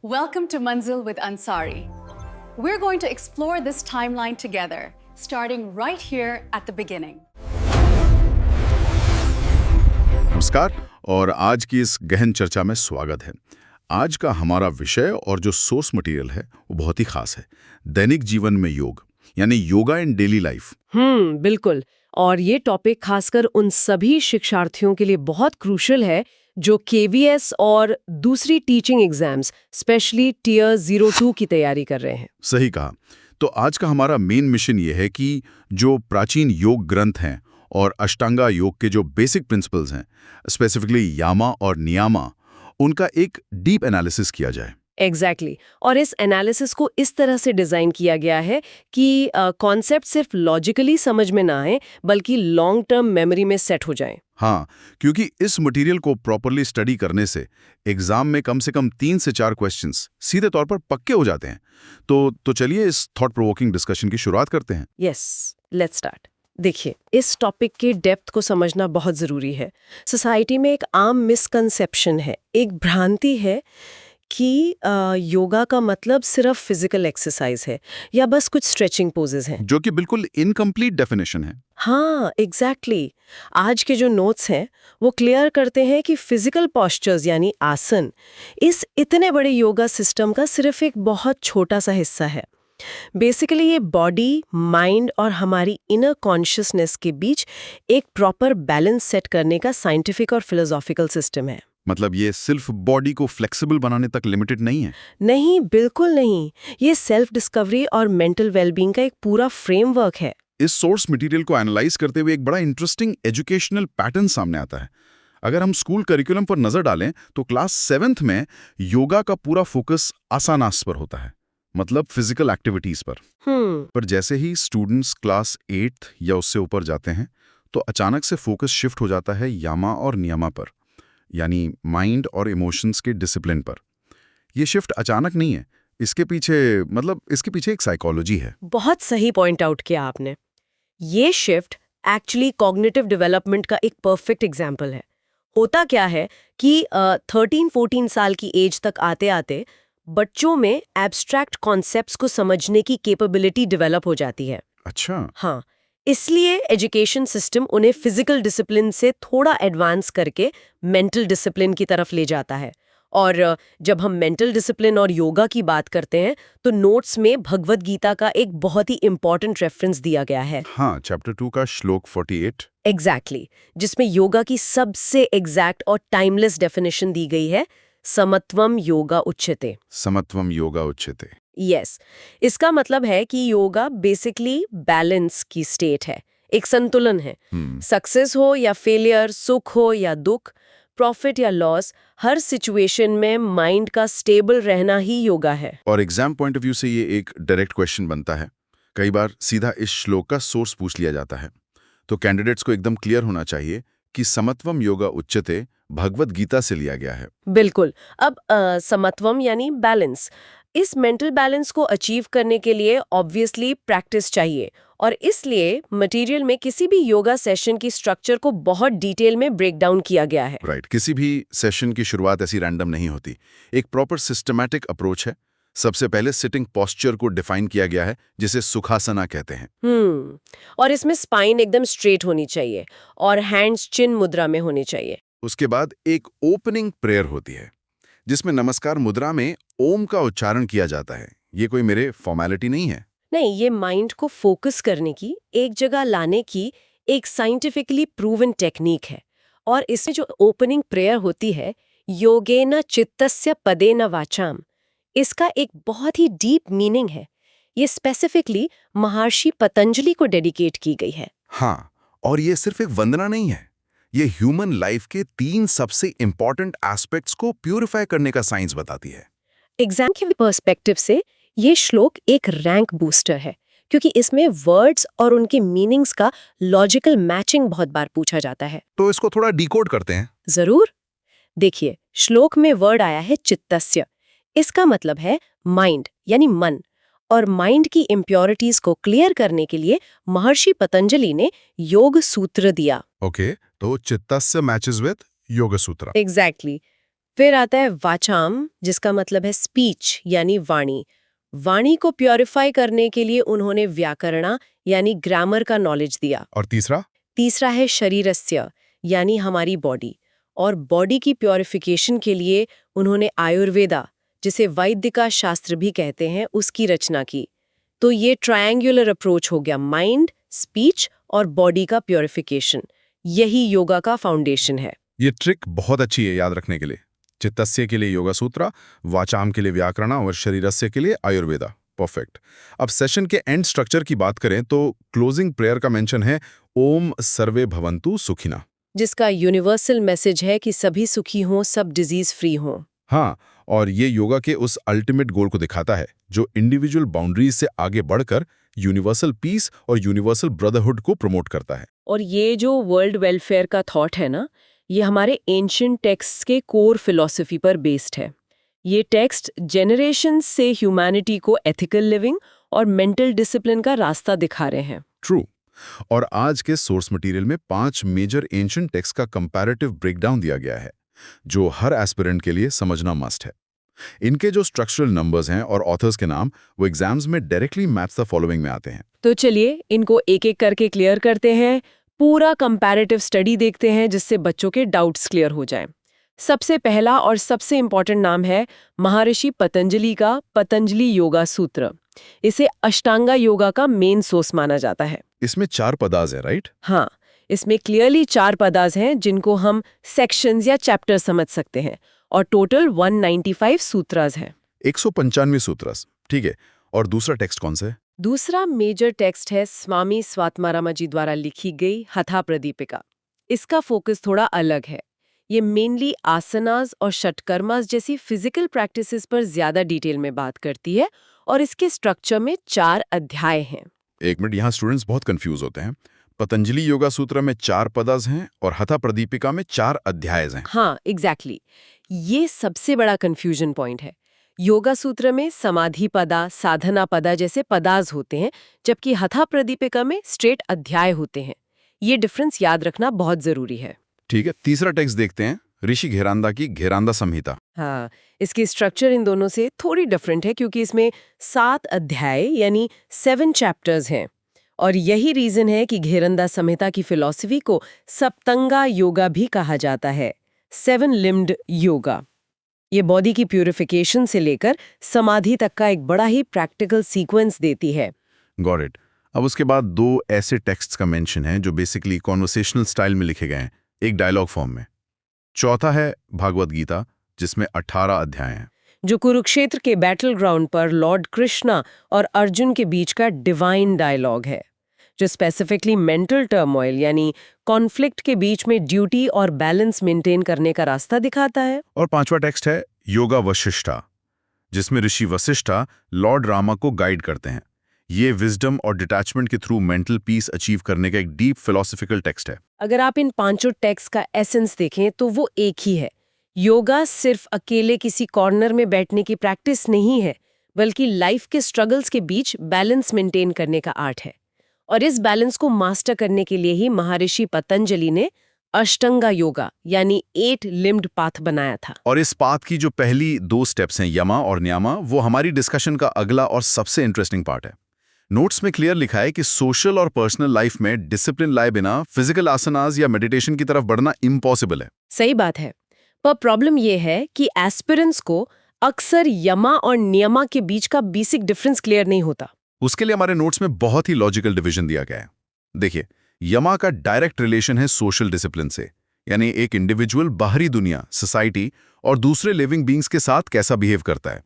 Welcome to Manzil with Ansari. We're going to explore this timeline together, starting right here at the beginning. नमस्कार और आज की इस गहन चर्चा में स्वागत है। आज का हमारा विषय और जो सोर्स मटेरियल है वो बहुत ही खास है। दैनिक जीवन में योग यानी योगा इन डेली लाइफ। बिल्कुल। और ये टॉपिक खासकर उन सभी शिक्षार्थियों के लिए बहुत क्रूशल है जो केवीएस और दूसरी टीचिंग एग्जाम्स स्पेशली टियर 02 की तैयारी कर रहे हैं। सही कहा। तो आज का हमारा मेन मिशन ये है कि जो प्राचीन योग ग्रंथ हैं और अष्टांगा योग के जो बेसिक प्रिंसिपल्स हैं, स्पेसिफिकली यामा और नियामा, उनका एक डीप एनालिसिस किया जाए। एग्जैक्टली और इस एनालिसिस को इस तरह से डिजाइन किया गया है कि कॉन्सेप्ट सिर्फ लॉजिकली समझ में ना आए बल्कि लॉन्ग टर्म मेमोरी में सेट हो जाएं। हाँ, क्योंकि इस मटेरियल को प्रॉपरली स्टडी करने से एग्जाम में कम से कम 3 से 4 क्वेश्चंस सीधे तौर पर पक्के हो जाते हैं। तो चलिए इस थॉट प्रोवोकिंग डिस्कशन की शुरुआत करते हैं। Yes, let's start. देखिए, इस टॉपिक के डेप्थ को समझना बहुत जरूरी है। सोसाइटी में एक आम मिसकंसेप्शन है, एक भ्रांति है कि योगा का मतलब सिर्फ फिजिकल एक्सरसाइज है या बस कुछ स्ट्रेचिंग पोजेस हैं, जो कि बिल्कुल इनकम्प्लीट डेफिनेशन है। हाँ, एग्जैक्टली। आज के जो नोट्स हैं वो क्लियर करते हैं कि फिजिकल पोस्चर्स यानी आसन इस इतने बड़े योगा सिस्टम का सिर्फ एक बहुत छोटा सा हिस्सा है। बेसिकली ये बॉडी, माइंड और हमारी इनर कॉन्शियसनेस के बीच एक प्रॉपर बैलेंस सेट करने का साइंटिफिक और फिलोसॉफिकल सिस्टम है। मतलब ये सिर्फ बॉडी को फ्लेक्सिबल बनाने तक लिमिटेड नहीं है। नहीं, बिल्कुल नहीं। ये सेल्फ डिस्कवरी और मेंटल वेलबींग का एक पूरा फ्रेमवर्क है। इस सोर्स मटेरियल को एनालाइज करते हुए एक बड़ा इंटरेस्टिंग एजुकेशनल पैटर्न सामने आता है। अगर हम स्कूल करिकुलम पर नजर डालें तो क्लास 7th में योगा का पूरा फोकस आसानास पर होता है, मतलब फिजिकल एक्टिविटीज पर। पर जैसे ही स्टूडेंट्स क्लास 8th या उससे ऊपर जाते हैं तो अचानक से फोकस शिफ्ट हो जाता है यामा और नियमा पर, यानी माइंड और इमोशंस के डिसिप्लिन पर। ये शिफ्ट अचानक नहीं है, इसके पीछे एक साइकोलॉजी है। बहुत सही पॉइंट आउट किया आपने। ये शिफ्ट एक्चुअली कॉग्निटिव डेवलपमेंट का एक परफेक्ट एग्जाम्पल है। होता क्या है कि 13-14 साल की एज तक आते आते बच्चों में एब्स्ट्रैक्ट कॉन्सेप्ट्स को समझने की कैपेबिलिटी डेवलप हो जाती है। अच्छा। हाँ, इसलिए एजुकेशन सिस्टम उन्हें फिजिकल डिसिप्लिन से थोड़ा एडवांस करके मेंटल डिसिप्लिन की तरफ ले जाता है। और जब हम मेंटल डिसिप्लिन और योगा की बात करते हैं तो नोट्स में भगवद गीता का एक बहुत ही इंपॉर्टेंट रेफरेंस दिया गया है। हाँ, चैप्टर 2 का श्लोक 48। एग्जैक्टली, जिसमें योगा की सबसे एग्जैक्ट और टाइमलेस डेफिनेशन दी गई है, समत्वम योगा उच्यते। समत्वम योगा उच्यते। यस, इसका मतलब है कि योगा बेसिकली बैलेंस की स्टेट है, एक संतुलन है। सक्सेस हो या फेलियर, सुख हो या दुख, प्रॉफिट या लॉस, हर सिचुएशन में माइंड का स्टेबल रहना ही योगा है। और एग्जाम पॉइंट ऑफ व्यू से ये एक डायरेक्ट क्वेश्चन बनता है। कई बार सीधा इस श्लोक का सोर्स पूछ लिया जाता है, तो कैंडिडेट्स को एकदम क्लियर होना चाहिए कि समत्वम योगा उच्यते भगवद गीता से लिया गया है। बिल्कुल। अब समत्वम यानी बैलेंस। इस मेंटल बैलेंस को अचीव करने के लिए ऑब्वियसली प्रैक्टिस चाहिए, और इसलिए मटेरियल में किसी भी योगा सेशन की स्ट्रक्चर को बहुत डिटेल में ब्रेक डाउन किया गया है। राइट, किसी भी सेशन की शुरुआत ऐसी रैंडम नहीं होती। एक प्रॉपर सिस्टमैटिक अप्रोच है। सबसे पहले सिटिंग पोस्चर को डिफाइन किया गया है, जिसे सुखासना कहते हैं। और इसमें स्पाइन एकदम स्ट्रेट होनी चाहिए और हैंड्स चिन मुद्रा में होने चाहिए। उसके बाद एक ओपनिंग प्रेयर होती है जिसमें नमस्कार मुद्रा में ओम का उच्चारण किया जाता है। ये कोई मेरे फॉर्मेलिटी नहीं है। नहीं, ये माइंड को फोकस करने की, एक जगह लाने की एक साइंटिफिकली प्रूवन टेक्निक है। और इसमें जो ओपनिंग प्रेयर होती है, योगेन चित्तस्य पदेन वाचाम, इसका एक बहुत ही डीप मीनिंग है। ये स्पेसिफिकली महर्षि पतंजलि को डेडिकेट की गई है। हाँ, और ये सिर्फ एक वंदना नहीं है, ये ह्यूमन लाइफ के 3 सबसे इंपॉर्टेंट एस्पेक्ट्स को प्यूरिफाई करने का साइंस बताती है। एग्जाम के पर्सपेक्टिव से ये श्लोक एक रैंक बूस्टर है, क्योंकि इसमें वर्ड्स और उनके मीनिंग्स का लॉजिकल मैचिंग बहुत बार पूछा जाता है। तो इसको थोड़ा डिकोड करते हैं। जरूर। देखिए, श्लोक में वर्ड आया है चित्तस्य। इसका मतलब है माइंड यानी मन, और माइंड की इम्प्योरिटीज को क्लियर करने के लिए महर्षि पतंजलि ने योग सूत्र दिया। ओके, तो चित्तस्य मैचेस विद योग सूत्र। एग्जैक्टली। फिर आता है वाचाम, जिसका मतलब है स्पीच यानी वाणी। वाणी को प्योरीफाई करने के लिए उन्होंने व्याकरणा यानी ग्रामर का नॉलेज दिया। और तीसरा? तीसरा है शरीरस्य यानी हमारी बॉडी, और बॉडी की प्योरिफिकेशन के लिए उन्होंने आयुर्वेदा, जिसे वैद्य का शास्त्र भी कहते हैं, उसकी रचना की। तो ये ट्रायंगुलर अप्रोच हो गया, माइंड, स्पीच और बॉडी का प्योरिफिकेशन। यही योगा का फाउंडेशन है। ये ट्रिक बहुत अच्छी है याद रखने के लिए। चित्तस्य के लिए योगा सूत्रा, वाचाम के लिए व्याकरणा और शरीरस्य के लिए आयुर्वेदा। परफेक्ट। अब सेशन के एंड स्ट्रक्चर की बात करें तो क्लोजिंग प्रेयर का मेंशन है ओम सर्वे भवन्तु सुखिना, जिसका यूनिवर्सल मैसेज है कि सभी सुखी हों, सब डिजीज फ्री हों। हाँ, और ये योगा के उस अल्टीमेट गोल को दिखाता है जो इंडिविजुअल बाउंड्रीज से आगे बढ़कर यूनिवर्सल पीस और यूनिवर्सल ब्रदरहुड को प्रमोट करता है। और ये जो वर्ल्ड वेलफेयर का थॉट है ना, ये हमारे एंशिएंट टेक्स्ट के कोर फिलॉसफी पर बेस्ड है। ये टेक्स्ट जनरेशन से ह्यूमैनिटी को एथिकल लिविंग और मेंटल डिसिप्लिन का रास्ता दिखा रहे हैं। ट्रू। और आज के सोर्स मटेरियल में 5 मेजर एंशिएंट टेक्स्ट का कंपैरेटिव ब्रेकडाउन दिया गया है, जो हर एस्पिरेंट के लिए समझना मस्ट है। इनके जो स्ट्रक्चरल नंबर्स हैं और ऑथर्स के नाम वो एग्जाम्स में डायरेक्टली मैच द फॉलोइंग में आते हैं। तो चलिए इनको एक एक करके क्लियर करते हैं, पूरा कंपैरेटिव स्टडी देखते हैं जिससे बच्चों के डाउट्स क्लियर हो जाएं। सबसे पहला और सबसे इंपॉर्टेंट नाम है महर्षि पतंजलि का पतंजलि योगा सूत्र। इसे अष्टांगा योगा का मेन सोर्स माना जाता है। इसमें 4 पदाज है, राइट? हाँ, इसमें क्लियरली 4 पदाज हैं जिनको हम सेक्शंस या चैप्टर समझ सकते हैं, और टोटल 195 सूत्रास हैं। 195 सूत्रस, ठीक है। और दूसरा टेक्स्ट कौन सा है? दूसरा मेजर टेक्स्ट है स्वामी स्वात्मारामा जी द्वारा लिखी गई हथा प्रदीपिका। इसका फोकस थोड़ा अलग है। ये मेनली आसनास और षटकर्मास जैसी फिजिकल प्रैक्टिसेस पर ज्यादा डिटेल में बात करती है, और इसके स्ट्रक्चर में 4 अध्याय हैं। एक मिनट, यहाँ स्टूडेंट्स बहुत कंफ्यूज होते हैं। पतंजलि योगा सूत्र में 4 पदाज हैं और हथा प्रदीपिका में 4 अध्याय हैं। हाँ, एग्जैक्टली। ये सबसे बड़ा कंफ्यूजन पॉइंट है। योगा सूत्र में समाधि पदा, साधना पदा जैसे पदाज होते हैं, जबकि हथा प्रदीपिका में स्ट्रेट अध्याय होते हैं। ये डिफरेंस याद रखना बहुत जरूरी है। ठीक है, तीसरा टेक्स्ट देखते हैं, ऋषि घेरांदा की घेरांदा संहिता। हाँ, इसकी स्ट्रक्चर इन दोनों से थोड़ी डिफरेंट है क्योंकि इसमें 7 अध्याय यानी 7 चैप्टर्स हैं, और यही रीजन है कि घेरंदा संहिता की फिलॉसफी को सप्तंगा योगा भी कहा जाता है, 7 लिम्ड योगा। ये बॉडी की प्यूरिफिकेशन से लेकर समाधि तक का एक बड़ा ही प्रैक्टिकल सीक्वेंस देती है। Got it. अब उसके बाद 2 ऐसे टेक्स्ट्स का मेंशन है जो बेसिकली कॉन्वर्सेशनल स्टाइल में लिखे गए हैं, एक डायलॉग फॉर्म में। चौथा है भागवत गीता, जिसमें 18 अध्याय हैं, जो कुरुक्षेत्र के बैटल ग्राउंड पर लॉर्ड कृष्णा और अर्जुन के बीच का डिवाइन डायलॉग है, जो स्पेसिफिकली मेंटल टर्मोइल यानी कॉन्फ्लिक्ट के बीच में ड्यूटी और बैलेंस मेंटेन करने का रास्ता दिखाता है। और 5वां टेक्स्ट है योगा वशिष्ठा, जिसमें ऋषि वशिष्ठा लॉर्ड रामा को गाइड करते हैं। ये विजडम और डिटैचमेंट के थ्रू मेंटल पीस अचीव करने का एक डीप फिलोसॉफिकल टेक्स्ट है। अगर आप इन 5 टेक्स्ट का एसेंस देखें तो वो एक ही है। योगा सिर्फ अकेले किसी कॉर्नर में बैठने की प्रैक्टिस नहीं है, बल्कि लाइफ के स्ट्रगल्स के बीच बैलेंस मेंटेन करने का आर्ट है। और इस बैलेंस को मास्टर करने के लिए ही महर्षि पतंजलि ने अष्टांगा योगा यानी 8 लिम्ड पाथ बनाया था। और इस पाथ की जो पहली 2 स्टेप्स हैं, यमा और न्यामा, वो हमारी डिस्कशन का अगला और सबसे इंटरेस्टिंग पार्ट है। नोट्स में क्लियर लिखा है कि सोशल और पर्सनल लाइफ में डिसिप्लिन लाए बिना फिजिकल आसनास या मेडिटेशन की तरफ बढ़ना इम्पॉसिबल है। सही बात है, पर प्रॉब्लम यह है कि एस्पिरेंट्स को अक्सर यमा और नियमा के बीच का बेसिक डिफरेंस क्लियर नहीं होता। उसके लिए हमारे नोट्स में बहुत ही लॉजिकल डिवीजन दिया गया है। देखिए, यमा का डायरेक्ट रिलेशन है सोशल डिसिप्लिन से, यानी एक इंडिविजुअल बाहरी दुनिया, सोसाइटी और दूसरे लिविंग बींग्स के साथ कैसा बिहेव करता है।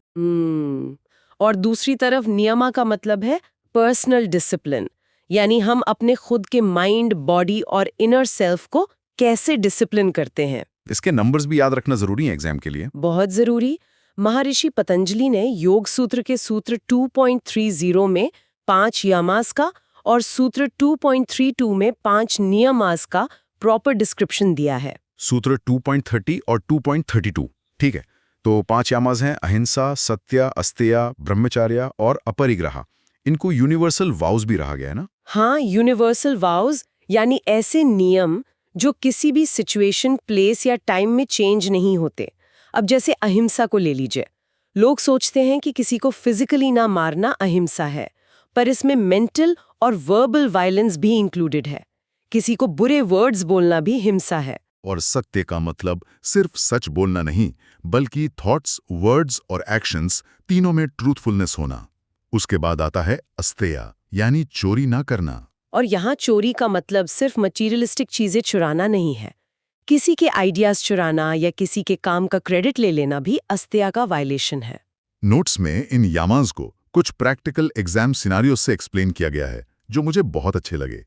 और दूसरी तरफ नियमा का मतलब है पर्सनल डिसिप्लिन, यानी हम अपने खुद के माइंड, बॉडी और इनर सेल्फ को कैसे डिसिप्लिन करते हैं। इसके नंबर्स भी याद रखना जरूरी है एग्जाम के लिए। बहुत जरूरी। महर्षि पतंजलि ने योग सूत्र के सूत्र 2.30 में 5 यमास का और सूत्र 2.32 में 5 नियमास का प्रॉपर डिस्क्रिप्शन दिया है। सूत्र 2.30 और 2.32, ठीक है। तो 5 यामास हैं, अहिंसा, सत्य, अस्तेय, ब्रह्मचर्य और अपरिग्रह। इनको यूनिवर्सल वाउज भी रहा गया है ना? हाँ, यूनिवर्सल वाउज यानी ऐसे नियम जो किसी भी सिचुएशन, प्लेस या टाइम में चेंज नहीं होते। अब जैसे अहिंसा को ले लीजिए। लोग सोचते हैं कि किसी को फिजिकली ना मारना अहिंसा है, पर इसमें मेंटल और वर्बल वायलेंस भी इंक्लूडेड है। किसी को बुरे वर्ड्स बोलना भी हिंसा है। और सत्य का मतलब सिर्फ सच बोलना नहीं, बल्कि थॉट्स, वर्ड्स और एक्शंस तीनों में ट्रूथफुलनेस होना। उसके बाद आता है अस्तेय, यानी चोरी ना करना। और यहाँ चोरी का मतलब सिर्फ मटीरियलिस्टिक चीजें चुराना नहीं है। किसी के आइडियाज चुराना या किसी के काम का क्रेडिट ले लेना भी अस्तेय का वायलेशन है। नोट्स में इन यामाज को कुछ प्रैक्टिकल एग्जाम सिनारियोस से एक्सप्लेन किया गया है, जो मुझे बहुत अच्छे लगे।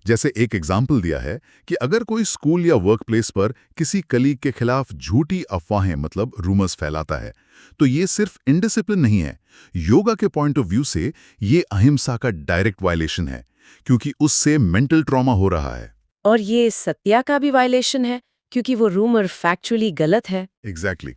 जैसे एक एग्जाम्पल दिया है कि अगर कोई स्कूल या वर्क प्लेस पर किसी कलीग के खिलाफ झूठी अफवाहें मतलब रूमर्स फैलाता है, तो ये सिर्फ इनडिसिप्लिन नहीं है। योगा के पॉइंट ऑफ व्यू से ये अहिंसा का डायरेक्ट वायलेशन है, क्योंकि उससे मेंटल ट्रॉमा हो रहा है। और ये सत्या का भी वायलेशन है, क्योंकि वो रूमर फैक्चुअली गलत है। एग्जैक्टली।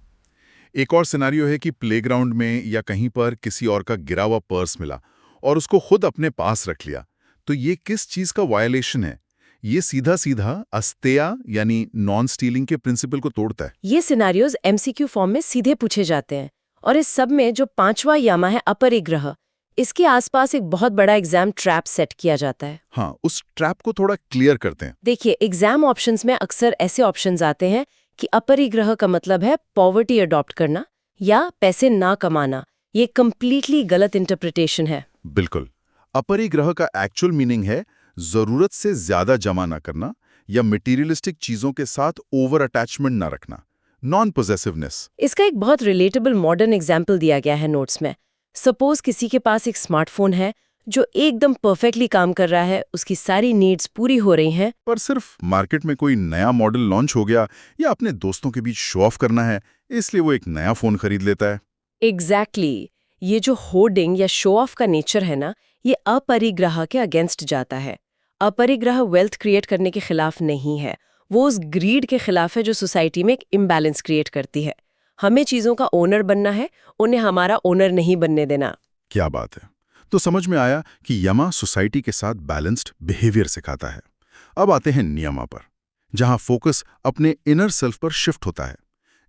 एक और सिनारियो है कि प्लेग्राउंड में या कहीं पर किसी और का गिरा हुआ पर्स मिला और उसको खुद अपने पास रख लिया, तो ये किस चीज का वायलेशन है? ये सीधा सीधा अस्तेय यानी नॉन स्टीलिंग के प्रिंसिपल को तोड़ता है। ये सिनारियोज एमसीक्यू फॉर्म में सीधे पूछे जाते हैं। और इस सब में जो 5वां यामा है अपरिग्रह, इसके आसपास एक बहुत बड़ा एग्जाम ट्रैप सेट किया जाता है। हाँ, उस ट्रैप को थोड़ा क्लियर करते हैं। देखिए, एग्जाम ऑप्शंस में अक्सर ऐसे ऑप्शंस आते हैं कि अपरिग्रह का मतलब है पॉवर्टी अडॉप्ट करना या पैसे ना कमाना। ये कंप्लीटली गलत इंटरप्रिटेशन है। बिल्कुल। अपरिग्रह का एक्चुअल मीनिंग है जरूरत से ज्यादा जमा ना करना या मटेरियलिस्टिक चीजों के साथ ओवर अटैचमेंट ना रखना, नॉन पोजेसिवनेस। इसका एक बहुत रिलेटेबल मॉडर्न एग्जाम्पल दिया गया है नोट्स में। सपोज किसी के पास एक स्मार्टफोन है जो एकदम परफेक्टली काम कर रहा है, उसकी सारी नीड्स पूरी हो रही हैं, पर सिर्फ मार्केट में कोई नया मॉडल लॉन्च हो गया या अपने दोस्तों के बीच शो ऑफ करना है, इसलिए वो एक नया फोन खरीद लेता है। एग्जैक्टली। ये जो होर्डिंग या शो ऑफ का नेचर है ना, ये अपरिग्रह के अगेंस्ट जाता है। अपरिग्रह वेल्थ क्रिएट करने के खिलाफ नहीं है, वो उस ग्रीड के खिलाफ है जो सोसाइटी में एक इम्बैलेंस क्रिएट करती है। हमें चीजों का ओनर बनना है, उन्हें हमारा ओनर नहीं बनने देना। क्या बात है। तो समझ में आया कि यमा सोसाइटी के साथ बैलेंस्ड बिहेवियर सिखाता है। अब आते हैं नियमा पर, जहां फोकस अपने इनर सेल्फ पर शिफ्ट होता है।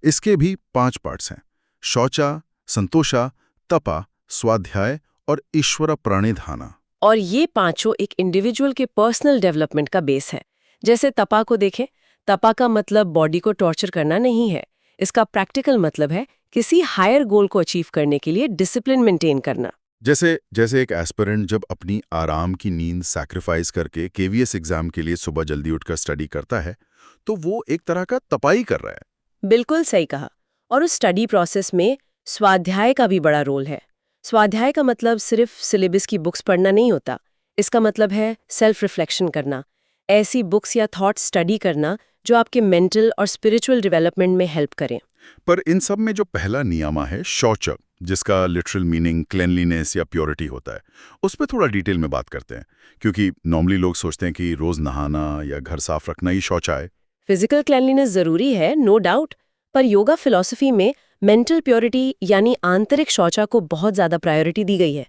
इसके भी 5 पार्ट्स हैं: शौचा, संतोषा, तपा, स्वाध्याय और ईश्वर प्रणिधाना। और ये पांचों एक इंडिविजुअल के पर्सनल डेवलपमेंट का बेस है। जैसे तपा को देखें, तपा का मतलब बॉडी को टॉर्चर करना नहीं है। इसका प्रैक्टिकल मतलब है किसी हायर गोल को अचीव करने के लिए डिसिप्लिन मेंटेन करना। जैसे एक एस्पिरेंट जब अपनी आराम की नींद सैक्रिफाइस करके केवीएस एग्जाम के लिए सुबह जल्दी उठकर स्टडी करता है, तो वो एक तरह का तपाई कर रहा है। बिल्कुल सही कहा। और उस स्टडी प्रोसेस में स्वाध्याय का भी बड़ा रोल है। स्वाध्याय का मतलब सिर्फ सिलेबस की बुक्स पढ़ना नहीं होता। इसका मतलब है सेल्फ रिफ्लेक्शन करना, ऐसी बुक्स या थॉट्स स्टडी करना जो आपके मेंटल और स्पिरिचुअल डेवलपमेंट में हेल्प करें। पर इन सब में जो पहला नियमा है शौच, जिसका लिटरल मीनिंग क्लेनलीनेस या प्योरिटी होता है, उस पर थोड़ा डिटेल में बात करते हैं, क्योंकि नॉर्मली लोग सोचते हैं कि रोज नहाना या घर साफ रखना ही शौचा है। फिजिकल क्लेanलीनेस जरूरी है, नो डाउट, पर योगा फिलॉसफी में मेंटल प्योरिटी यानी आंतरिक शौचा को बहुत ज्यादा प्रायोरिटी दी गई है।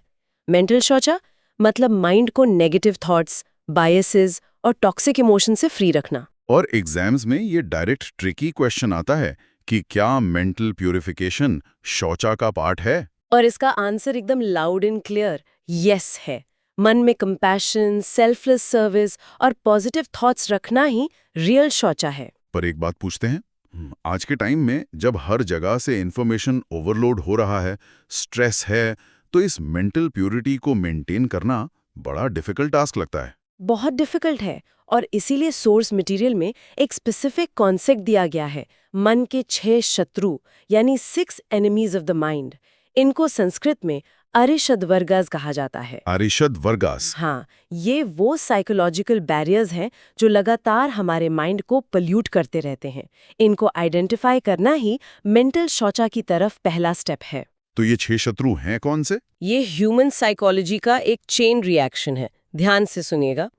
मेंटल शौचा मतलब माइंड को नेगेटिव थॉट्स, बायसेस और टॉक्सिक इमोशन से फ्री रखना। और एग्जाम्स में ये डायरेक्ट ट्रिकी क्वेश्चन आता है कि क्या मेंटल प्यूरिफिकेशन शौचा का पार्ट है? और इसका आंसर एकदम लाउड एंड क्लियर यस है। मन में कंपैशन, सेल्फलेस सर्विस और पॉजिटिव थॉट्स रखना ही रियल शौचा है। पर एक बात पूछते हैं, आज के टाइम में जब हर जगह से इंफॉर्मेशन ओवरलोड हो रहा है, स्ट्रेस है, तो इस मेंटल प्यूरिटी को मेंटेन करना बड़ा डिफिकल्ट टास्क लगता है। बहुत डिफिकल्ट है, और इसीलिए सोर्स मटेरियल में एक स्पेसिफिक कॉन्सेप्ट दिया गया है, मन के 6 शत्रु यानी 6 एनिमीज ऑफ द माइंड। इनको संस्कृत में अरिषद वर्गास कहा जाता है। अरिषद वर्गास? हाँ, ये वो साइकोलॉजिकल बैरियर्स हैं जो लगातार हमारे माइंड को पोल्यूट करते रहते हैं। इनको आइडेंटिफाई करना ही मेंटल शौचा की तरफ पहला स्टेप है। तो ये 6 शत्रु हैं कौन से? ये ह्यूमन साइकोलॉजी का एक चेन रिएक्शन है। ध्यान से सुनिएगा।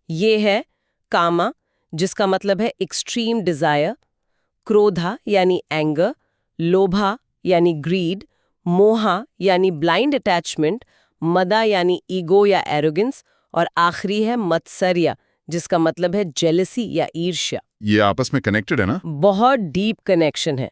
ये है कामा, जिसका मतलब है एक्सट्रीम डिजायर, क्रोधा यानी एंगर, लोभा यानी ग्रीड, मोहा यानी ब्लाइंड अटैचमेंट, मदा यानी ईगो या एरोगेंस, और आखिरी है मत्सर्या, जिसका मतलब है जेलसी या ईर्ष्या। ये आपस में कनेक्टेड है ना? बहुत डीप कनेक्शन है।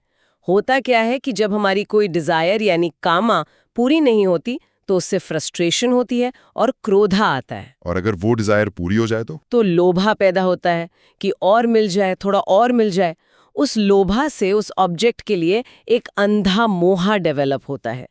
होता क्या है कि जब हमारी कोई डिजायर यानी कामा पूरी नहीं होती तो उससे फ्रस्ट्रेशन होती है और क्रोधा आता है। और अगर वो डिजायर पूरी हो जाए तो लोभा पैदा होता है कि और मिल जाए, थोड़ा और मिल जाए। उस लोभा से उस ऑब्जेक्ट के लिए एक अंधा मोहा डेवलप होता है।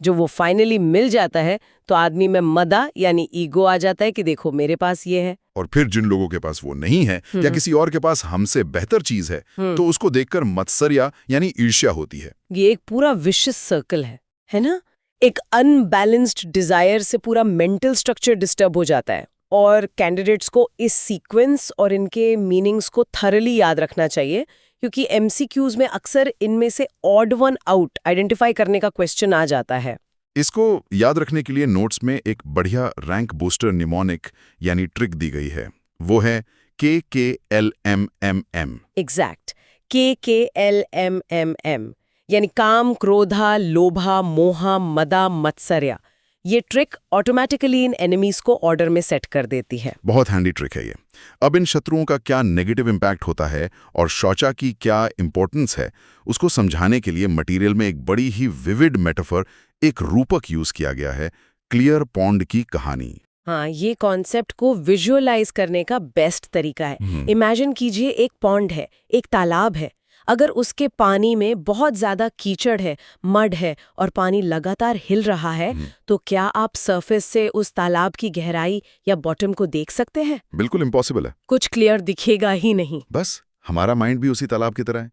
जो वो फाइनली मिल जाता है तो आदमी में मदा यानी ईगो आ जाता है कि देखो मेरे पास ये है। और फिर जिन लोगों के पास वो नहीं है या किसी और के पास हमसे बेहतर चीज है तो उसको देखकर मत्सर्या यानी ईर्ष्या होती है। ये एक पूरा विशियस सर्कल है ना? एक अनबैलेंस्ड डिजायर से पूरा मेंटल स्ट्रक्चर डिस्टर्ब हो जाता है। और कैंडिडेट्स को इस सीक्वेंस और इनके मीनिंग्स को थरली याद रखना चाहिए, क्योंकि एमसीक्यूज में अक्सर इनमें से ऑड वन आउट आइडेंटिफाई करने का क्वेश्चन आ जाता है। इसको याद रखने के लिए नोट्स में एक बढ़िया रैंक बूस्टर निमोनिक यानी ट्रिक दी गई है। वो है KKLMMM। एग्जैक्ट, KKLMMM यानी काम, क्रोधा, लोभा, मोहा, मदा, मत्सर्या। ये ट्रिक ऑटोमेटिकली इन एनिमीज को ऑर्डर में सेट कर देती है। बहुत हैंडी ट्रिक है ये। अब इन शत्रुओं का क्या नेगेटिव इम्पैक्ट होता है और शौचा की क्या इंपॉर्टेंस है, उसको समझाने के लिए मटेरियल में एक बड़ी ही विविड मेटाफर, एक रूपक यूज किया गया है, क्लियर पॉन्ड की कहानी। हाँ, ये कॉन्सेप्ट को विजुअलाइज करने का बेस्ट तरीका है। इमेजिन कीजिए एक पॉन्ड है, एक तालाब है। अगर उसके पानी में बहुत ज्यादा कीचड़ है, मड है और पानी लगातार हिल रहा है, तो क्या आप सरफेस से उस तालाब की गहराई या बॉटम को देख सकते हैं? बिल्कुल इम्पॉसिबल है। कुछ क्लियर दिखेगा ही नहीं। बस हमारा माइंड भी उसी तालाब की तरह है।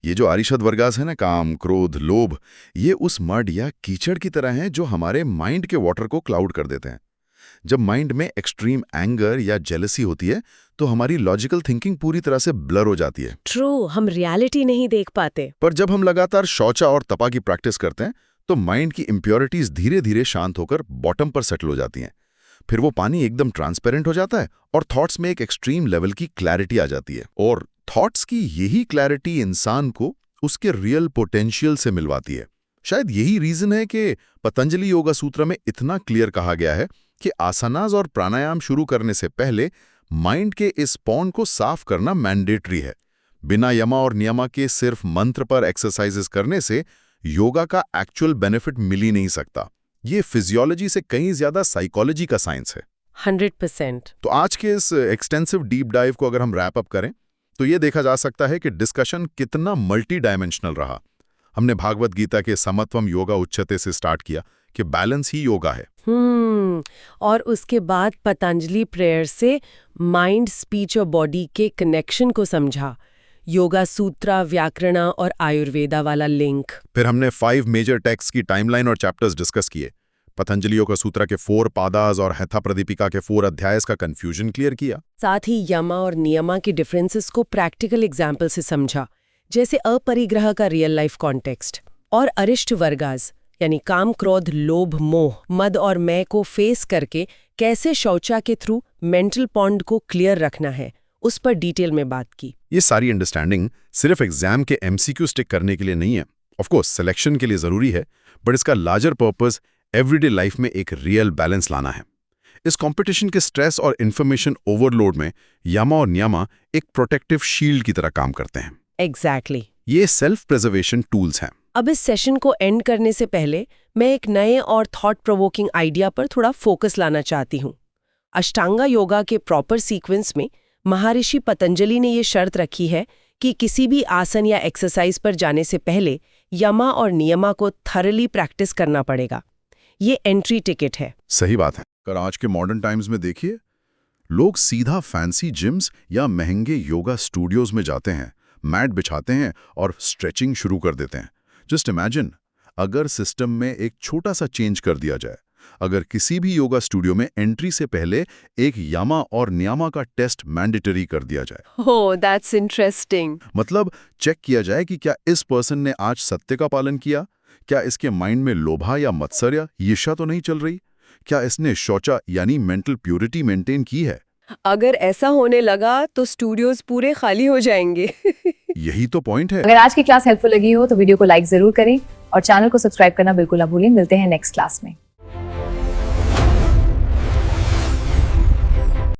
ये जो अरिशद वर्गास है ना, काम, क्रोध, लोभ, ये उस मड या कीचड़ की तरह हैं जो हमारे माइंड के वाटर को क्लाउड कर देते हैं। जब माइंड में एक्सट्रीम एंगर या जेलसी होती है तो हमारी लॉजिकल थिंकिंग पूरी तरह से ब्लर हो जाती है। ट्रू, हम रियलिटी नहीं देख पाते। पर जब हम लगातार शौचा और तपा की प्रैक्टिस करते हैं तो माइंड की इम्प्योरिटीज धीरे धीरे शांत होकर बॉटम पर सेटल हो जाती हैं। फिर वो पानी एकदम ट्रांसपेरेंट हो जाता है और थॉट्स में एक एक्सट्रीम लेवल की क्लैरिटी आ जाती है। और थॉट्स की यही क्लैरिटी इंसान को उसके रियल पोटेंशियल से मिलवाती है। शायद यही रीजन है कि पतंजलि योगा सूत्र में इतना क्लियर कहा गया है कि आसनास और प्राणायाम शुरू करने से पहले माइंड के इस पॉन्ड को साफ करना मैंडेटरी है। बिना यमा और नियमा के सिर्फ मंत्र पर एक्सरसाइजेस करने से योगा का एक्चुअल बेनिफिट मिल ही नहीं सकता। ये फिजियोलॉजी से कहीं ज्यादा साइकोलॉजी का साइंस है। 100%। तो आज के इस एक्सटेंसिव डीप डाइव को अगर हम रैप अप करें तो ये देखा जा सकता है कि डिस्कशन कितना मल्टी डायमेंशनल रहा। हमने भागवत गीता के समत्वम योगा उच्चते से स्टार्ट किया कि बैलेंस ही योगा है। और उसके बाद पतंजलि प्रेयर से माइंड, स्पीच और बॉडी के कनेक्शन को समझा। योगा सूत्रा, व्याकरणा और आयुर्वेदा वाला लिंक। फिर हमने 5 मेजर टेक्स्ट की टाइमलाइन और चैप्टर्स डिस्कस किए। पतंजलि योगा सूत्रा के 4 पादास और हैथा प्रदीपिका के 4 अध्यायस का कंफ्यूजन क्लियर किया। साथ ही यमा और नियमा के डिफरेंसेस को प्रैक्टिकल एग्जाम्पल से समझा, जैसे अपरिग्रह का रियल लाइफ कॉन्टेक्स्ट। और अरिष्ट वर्गास यानी काम, क्रोध, लोभ, मोह, मद और मैं को फेस करके कैसे शौचा के थ्रू मेंटल पॉन्ड को क्लियर रखना है, उस पर डिटेल में बात की। ये सारी अंडरस्टैंडिंग सिर्फ एग्जाम के एमसीक्यू स्टिक करने के लिए नहीं है। ऑफ कोर्स सिलेक्शन के लिए जरूरी है, बट इसका लार्जर पर्पस एवरीडे लाइफ में एक रियल बैलेंस लाना है। इस कंपटीशन के स्ट्रेस और इन्फॉर्मेशन ओवरलोड में यमा और नियमा एक प्रोटेक्टिव शील्ड की तरह काम करते हैं। एग्जैक्टली। ये सेल्फ प्रिजर्वेशन टूल्स हैं। अब इस सेशन को एंड करने से पहले मैं एक नए और थॉट प्रोवोकिंग आइडिया पर थोड़ा फोकस लाना चाहती हूँ। अष्टांगा योगा के प्रॉपर सीक्वेंस में महर्षि पतंजलि ने ये शर्त रखी है कि किसी भी आसन या एक्सरसाइज पर जाने से पहले यमा और नियमा को थरली प्रैक्टिस करना पड़ेगा। ये एंट्री टिकट है। सही बात है। पर आज के मॉडर्न टाइम्स में देखिए, लोग सीधा फैंसी जिम्स या महंगे योगा स्टूडियोज में जाते हैं, मैट बिछाते हैं और स्ट्रेचिंग शुरू कर देते हैं। जस्ट इमेजिन, अगर सिस्टम में एक छोटा सा चेंज कर दिया जाए। अगर किसी भी योगा स्टूडियो में एंट्री से पहले एक यामा और नियामा का टेस्ट मैंडेटरी कर दिया जाए। ओह, दैट्स इंटरेस्टिंग। मतलब चेक किया जाए कि क्या इस पर्सन ने आज सत्य का पालन किया, क्या इसके माइंड में लोभा या मत्सर्या, ईर्ष्या तो नहीं चल रही, क्या इसने शौचा यानी मेंटल प्योरिटी मेंटेन की है। अगर ऐसा होने लगा तो स्टूडियोज पूरे खाली हो जाएंगे। यही तो पॉइंट है। अगर आज की क्लास हेल्पफुल लगी हो तो वीडियो को लाइक जरूर करें और चैनल को सब्सक्राइब करना बिल्कुल ना भूलें। मिलते हैं नेक्स्ट क्लास में।